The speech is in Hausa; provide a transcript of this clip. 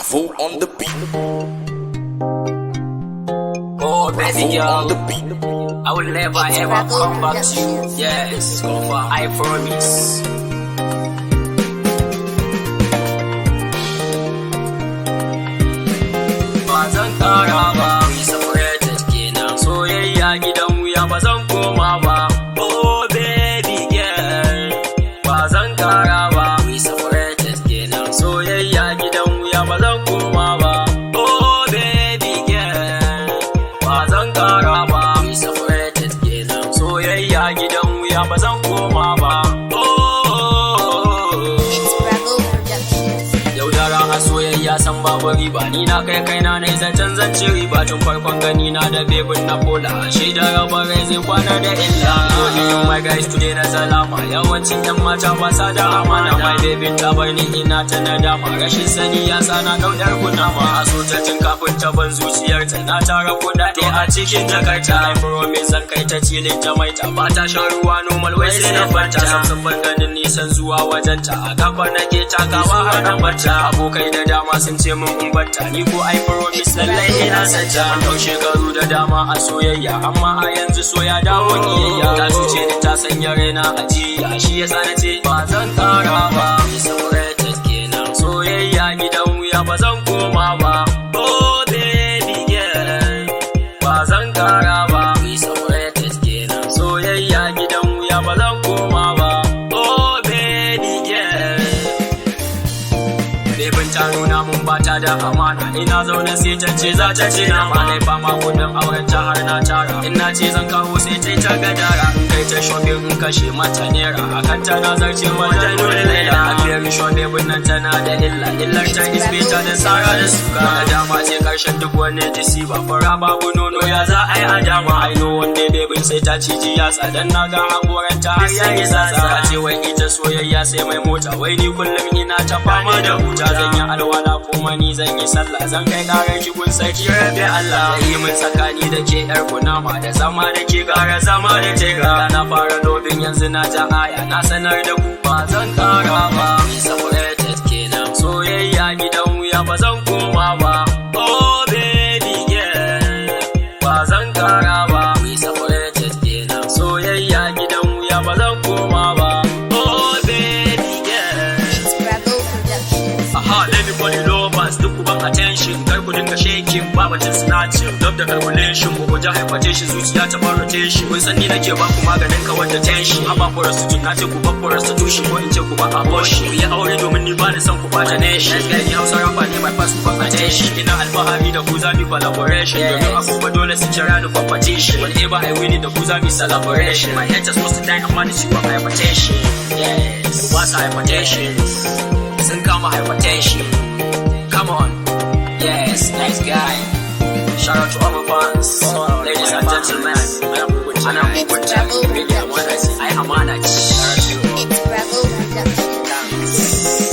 Bravo on the beat. Oh, baby On the girl, beat. I will never ever come back to you. Yes, confirm, I promise. Ba zan kara ba, we separated kenan. Soyayya gidan wuya ba zan koma ba. Oh, baby girl, ba zan kara ba, we separated kenan. Soyayya gidan wuya ba zan koma ba. Oh, baby girl, ba zan kara ba, we separated kenan. Soyayya gidan wuya ba zan koma ba. Yaudara a soyayya san babu riba, ni na kai kaina ne zancen zance riba tun farkon gani na da bebin na pola, shi da raba rai zai kwana da illa. Only you my guys today na salama, yawancin yan mata ba sa da amana. My baby ta bar ni ina ta nadama, rashin sani ya sa na daudar kunama. A so ta tun kafin ta ban zuciyarta, na tara kudade a cikin jakarta. I promise zan kai ta cilin Jamaita, ba ta shan ruwa normal wai sai na fanta. Samsun ban ganin nisan zuwa wajenta, a kafa nake takawa har na barta. Abokai da dama sun ce min in barta, ni ko I promise lallai ina santa. An dau shekaru da dama a soyayya, amma a yanzu so ya dawo kiyayya. Ta cuce ni ta sanya raina a jiya, shi yasa na ce ba zan kara ba. We separated kenan, soyayya gidan wuya ba zan koma ba. Oh baby girl, ba zan kara ba. We separated kenan, soyayya gidan wuya ba zan koma ba. Oh baby girl, Bebin ta nuna mun bata da amana, ina zaune sai ta ce za ta ce na ma nai fama kudin auren ta har na tara. In na ce zan kawo sai ta ta gadara, in kai ta shopping in kashe mata naira, akan ta na zarce wajen nuna laila. A very sure bebin nan tana da illa, illar ta isbeta da tsara da suka. Da dama ce karshen duk wani disiba, fara babu nono ya za a yi a dama. I know wanda bebin sai ta ciji yatsa, dan na ga hakoran ta har ya yi tsatsa. Ta ce wai ita soyayya sai mai mota, wai ni kullum ina ta fama da huta. Zan yi alwala kuma ni zan yi sallah, zan kai karar ki gun sarki rabe Allah. Zai yi min tsakani da ke yar kunama, da zama da ke gara zama da tega. Na fara lobin yanzu na ta aya, na sanar da ku ba zan kara ba. We separated kenan, soyayya gidan wuya ba zan koma ba. Oh baby girl, ba zan kara ba. We separated kenan, soyayya gidan wuya ba zan koma ba. Oh baby girl. Aha, everybody lovers, duk ban attention, kar ku dinga shaking, babacin snatching, dub da calculation, mu guji hypertension, zuciya ta bar rotation. Kun san ni nake ba ku maganin kawar da tension, haba ku rasu tun nace ku babbar rasu tushe, ko in ce ku ba abortion. Ku yi aure domin ni ba ni son ku bata nation. Let's get Hausa rapper ne my first for attention. Ina alfahari da ku za mu collaboration, domin abubuwa dole su jira ni competition. Whenever I win da ku za mu celebration. My head just supposed to die, amma da ciwon hypertension. Yes, ku ba sa hypertension. Sun kama hypertension. Come on, yes, nice guy. Shout out to all my fans, ladies and gentlemen. Ana mugunta, really, I wanna say, I amana. It's Bravo Productions.